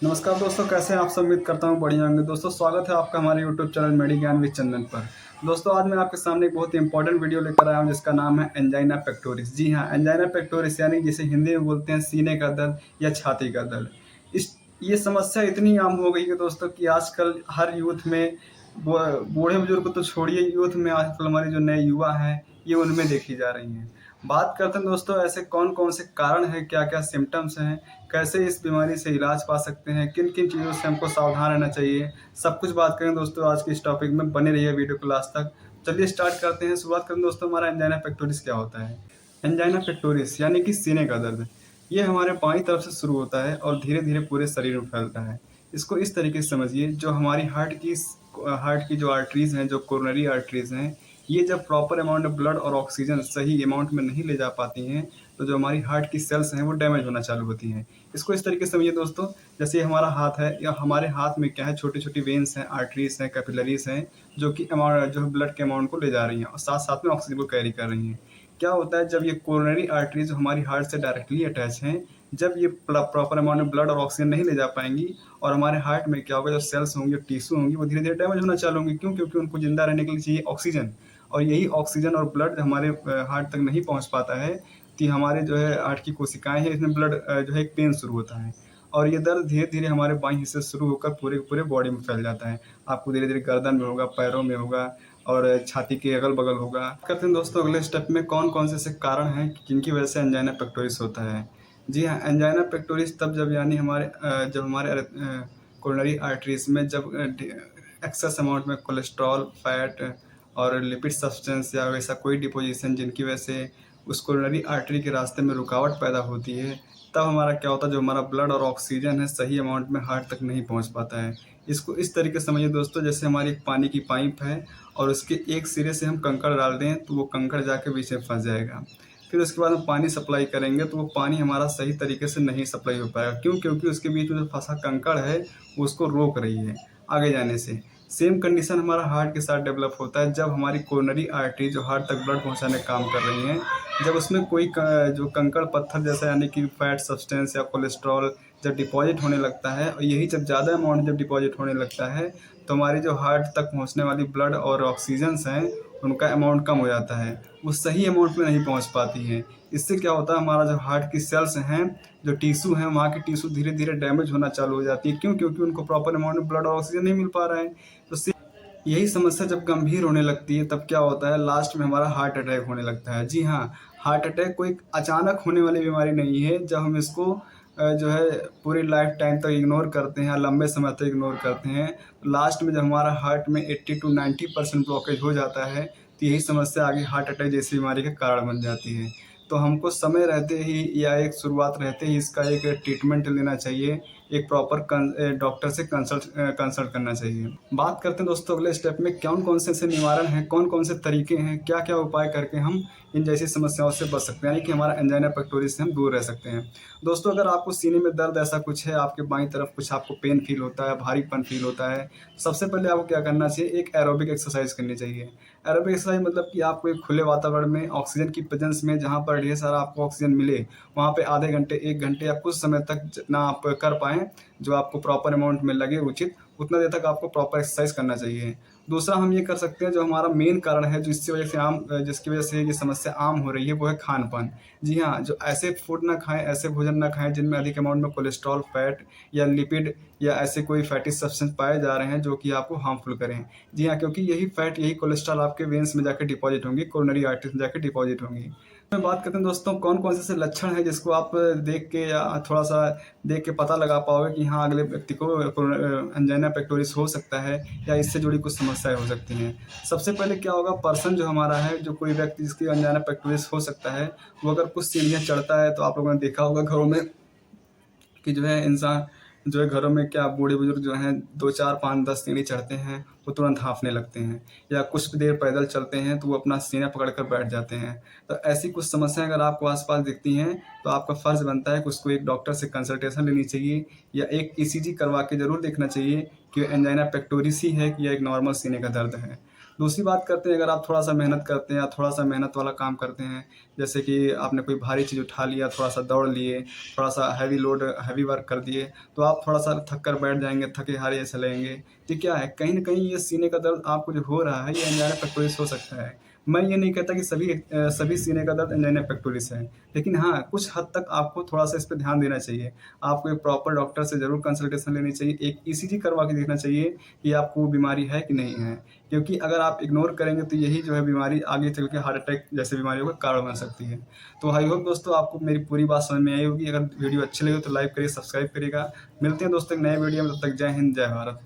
नमस्कार दोस्तों, कैसे हैं आप सब। उम्मीद करता हूँ बढ़िया होंगे। दोस्तों स्वागत है आपका हमारे यूट्यूब चैनल मेडी ज्ञान विद चंदन पर। दोस्तों आज मैं आपके सामने एक बहुत ही इंपॉर्टेंट वीडियो लेकर आया हूँ जिसका नाम है एंजाइना पेक्टोरिस। जी हाँ, एंजाइना पेक्टोरिस यानी जिसे हिंदी में बोलते हैं सीने का दर्द या छाती का दर्द। इस ये समस्या इतनी आम हो गई है दोस्तों कि आजकल हर यूथ में, बूढ़े बुजुर्ग को तो छोड़िए, यूथ में आजकल हमारे जो नए युवा हैं ये उनमें देखी जा रही हैं। बात करते हैं दोस्तों ऐसे कौन कौन से कारण हैं, क्या क्या सिम्टम्स हैं, कैसे इस बीमारी से इलाज पा सकते हैं, किन किन चीज़ों से हमको सावधान रहना चाहिए, सब कुछ बात करें दोस्तों आज के इस टॉपिक में। बने रहिए वीडियो को लास्ट तक। चलिए स्टार्ट करते हैं। शुरुआत करें दोस्तों, हमारा एंजाइना पेक्टोरिस क्या होता है। एंजाइना पेक्टोरिस यानी कि सीने का दर्द, ये हमारे बाईं तरफ से शुरू होता है और धीरे धीरे पूरे शरीर में फैलता है। इसको इस तरीके से समझिए, जो हमारी हार्ट की जो आर्टरीज हैं, जो कोरोनरी आर्टरीज हैं, ये जब प्रॉपर अमाउंट ऑफ ब्लड और ऑक्सीजन सही अमाउंट में नहीं ले जा पाती हैं तो जो हमारी हार्ट की सेल्स हैं वो डैमेज होना चालू होती हैं। इसको इस तरीके से समझिए दोस्तों, जैसे हमारा हाथ है, या हमारे हाथ में क्या है, छोटी छोटी वेन्स हैं, आर्टरीज हैं, कैपिलरीज हैं, जो कि अमाउंट जो ब्लड के अमाउंट को ले जा रही हैं और साथ साथ में ऑक्सीजन को कैरी कर रही हैं। क्या होता है, जब ये कोरोनरी आर्टरीज जो हमारी हार्ट से डायरेक्टली अटैच हैं, जब ये प्रॉपर अमाउंट में ब्लड और ऑक्सीजन नहीं ले जा पाएंगी और हमारे हार्ट में क्या होगा, जो सेल्स होंगी, जो टिश्यू होंगी, वो धीरे धीरे डैमेज होना चालू होंगी। क्यों? क्योंकि उनको जिंदा रहने के लिए चाहिए ऑक्सीजन, और यही ऑक्सीजन और ब्लड हमारे हार्ट तक नहीं पहुंच पाता है कि हमारे जो है हार्ट की कोशिकाएं हैं, इसमें ब्लड जो है एक पेन शुरू होता है और ये दर्द धीरे धीरे हमारे बाईं हिस्से से शुरू होकर पूरे पूरे बॉडी में फैल जाता है। आपको धीरे धीरे गर्दन में होगा, पैरों में होगा और छाती के अगल बगल होगा। करते हैं दोस्तों अगले स्टेप में, कौन कौन से ऐसे कारण हैं जिनकी वजह से एंजाइना पेक्टोरिस होता है। जी हाँ, एंजाइना पेक्टोरिस तब जब यानी जब हमारे कोरोनरी आर्टरीज में जब एक्सेस अमाउंट में कोलेस्ट्रॉल, फैट और लिपिड सब्सटेंस या वैसा कोई डिपोजिशन जिनकी वजह से उस कोरोनरी आर्टरी के रास्ते में रुकावट पैदा होती है, तब हमारा क्या होता है, जो हमारा ब्लड और ऑक्सीजन है सही अमाउंट में हार्ट तक नहीं पहुंच पाता है। इसको इस तरीके से समझिए दोस्तों, जैसे हमारी एक पानी की पाइप है और उसके एक सिरे से हम कंकड़ डाल दें तो वो कंकड़ जाके बीच में फंस जाएगा। फिर उसके बाद हम पानी सप्लाई करेंगे तो वो पानी हमारा सही तरीके से नहीं सप्लाई हो पाएगा। क्यों? क्योंकि उसके बीच में जो फंसा कंकड़ है वो उसको रोक रही है आगे जाने से। सेम कंडीशन हमारा हार्ट के साथ डेवलप होता है, जब हमारी कोरोनरी आर्टरी जो हार्ट तक ब्लड पहुंचाने का काम कर रही हैं, जब उसमें कोई जो कंकड़ पत्थर जैसा यानी कि फैट सब्सटेंस या कोलेस्ट्रॉल जब डिपॉजिट होने लगता है, और यही जब ज़्यादा अमाउंट जब डिपॉजिट होने लगता है तो हमारी जो हार्ट तक पहुंचने वाली ब्लड और ऑक्सीजन्स हैं उनका अमाउंट कम हो जाता है, वो सही अमाउंट में नहीं पहुंच पाती हैं। इससे क्या होता है, हमारा जो हार्ट की सेल्स हैं, जो टिश्यू हैं, वहाँ की टिश्यू धीरे धीरे डैमेज होना चालू हो जाती है। क्यों? क्योंकि उनको प्रॉपर अमाउंट में ब्लड और ऑक्सीजन नहीं मिल पा रहा है। तो यही समस्या जब गंभीर होने लगती है तब क्या होता है, लास्ट में हमारा हार्ट अटैक होने लगता है। जी हाँ, हार्ट अटैक कोई अचानक होने वाली बीमारी नहीं है। जब हम इसको जो है पूरी लाइफ टाइम तक इग्नोर करते हैं, लंबे समय तक इग्नोर करते हैं, तो लास्ट में जब हमारा हार्ट में 80 to 90% ब्लॉकेज हो जाता है तो यही समस्या आगे हार्ट अटैक जैसी बीमारी का कारण बन जाती है। तो हमको समय रहते ही या एक शुरुआत रहते ही इसका एक ट्रीटमेंट लेना चाहिए, एक प्रॉपर डॉक्टर से कंसल्ट करना चाहिए। बात करते हैं दोस्तों अगले स्टेप में, कौन कौन से ऐसे निवारण हैं, कौन कौन से तरीके हैं, क्या क्या उपाय करके हम इन जैसी समस्याओं से बच सकते हैं, यानी कि हमारा एंजाइना पेक्टोरिस से हम दूर रह सकते हैं। दोस्तों अगर आपको सीने में दर्द ऐसा कुछ है, आपके बाईं तरफ कुछ आपको पेन फील होता है, भारीपन फील होता है, सबसे पहले आपको क्या करना चाहिए, एक एरोबिक एक्सरसाइज करनी चाहिए। एरोबिक एक्सरसाइज मतलब कि आपको एक खुले वातावरण में ऑक्सीजन की प्रेजेंस में, जहाँ पर ढेर सारा आपको ऑक्सीजन मिले, वहाँ पे आधे घंटे, 1 घंटे या कुछ समय तक जितना आप कर पाएँ, जो आपको प्रॉपर अमाउंट में लगे उचित, उतना देर तक आपको प्रॉपर एक्सरसाइज करना चाहिए। दूसरा हम ये कर सकते हैं, जो हमारा मेन कारण है जिसकी वजह से ये समस्या आम हो रही है, वो है खान-पान। जी हाँ, जो ऐसे फूड ना खाएँ, ऐसे भोजन ना खाएँ जिनमें अधिक अमाउंट में कोलेस्ट्रॉल, फैट या लिपिड या ऐसे कोई फैटी सब्सटेंस पाए जा रहे हैं जो कि आपको हार्मफुल करें। जी हाँ, क्योंकि यही फैट, यही कोलेस्ट्रॉल आपके वेन्स में जाके डिपॉजिट होंगी, कोरोनरी आर्टरीज में जाके डिपॉजिट होंगी। में बात करते हैं दोस्तों, कौन कौन से ऐसे लक्षण हैं जिसको आप देख के या थोड़ा सा देख के पता लगा पाओगे कि हाँ अगले व्यक्ति को एंजाइना पेक्टोरिस हो सकता है या इससे जुड़ी कुछ समस्याएं हो सकती हैं। सबसे पहले क्या होगा, पर्सन जो हमारा है, जो कोई व्यक्ति जिसकी एंजाइना पेक्टोरिस हो सकता है, वो अगर कुछ सीढ़ियाँ चढ़ता है, तो आप लोगों ने देखा होगा घरों में कि जो है इंसान, जो है घरों में क्या बूढ़े बुजुर्ग जो हैं 2, 4, 5, 10 सीढ़ी चढ़ते हैं वो तुरंत हाँफने लगते हैं, या कुछ देर पैदल चलते हैं तो वो अपना सीना पकड़ कर बैठ जाते हैं। तो ऐसी कुछ समस्याएं अगर आपको आसपास दिखती हैं तो आपका फ़र्ज़ बनता है कि उसको एक डॉक्टर से कंसल्टेशन लेनी चाहिए, या एक ईसीजी करवा के ज़रूर देखना चाहिए कि एंजाइना पेक्टोरिस ही है कि या एक नॉर्मल सीने का दर्द है। दूसरी बात करते हैं, अगर आप थोड़ा-सा मेहनत करते हैं या थोड़ा-सा मेहनत वाला काम करते हैं, जैसे कि आपने कोई भारी चीज़ उठा लिया, थोड़ा-सा दौड़ लिए, थोड़ा-सा हैवी वर्क कर दिए, तो आप थोड़ा-सा थक कर बैठ जाएँगे, थके-हारे ऐसे लगेंगे। तो क्या है, कहीं न कहीं ये सीने का दर्द आपको जो हो रहा है, ये एंजाइना पेक्टोरिस हो सकता है। मैं ये नहीं कहता कि सभी सीने का दर्द एंजाइना पेक्टोरिस है, लेकिन हाँ, कुछ हद तक आपको थोड़ा-सा इस पे ध्यान देना चाहिए। आपको एक प्रॉपर डॉक्टर से ज़रूर कंसल्टेशन लेनी चाहिए, एक ईसीजी करवा के देखना चाहिए कि आपको वो बीमारी है कि नहीं है। क्योंकि अगर आप इग्नोर करेंगे तो यही जो है बीमारी आगे चल के हार्ट अटैक जैसी बीमारियों का कारण बन सकती है। तो आई होप दोस्तों आपको मेरी पूरी बात समझ में आई होगी। अगर वीडियो अच्छी लगी हो तो लाइक करिए, सब्सक्राइब करिएगा। मिलते हैं दोस्तों एक नए वीडियो में, तब तक जय हिंद, जय भारत।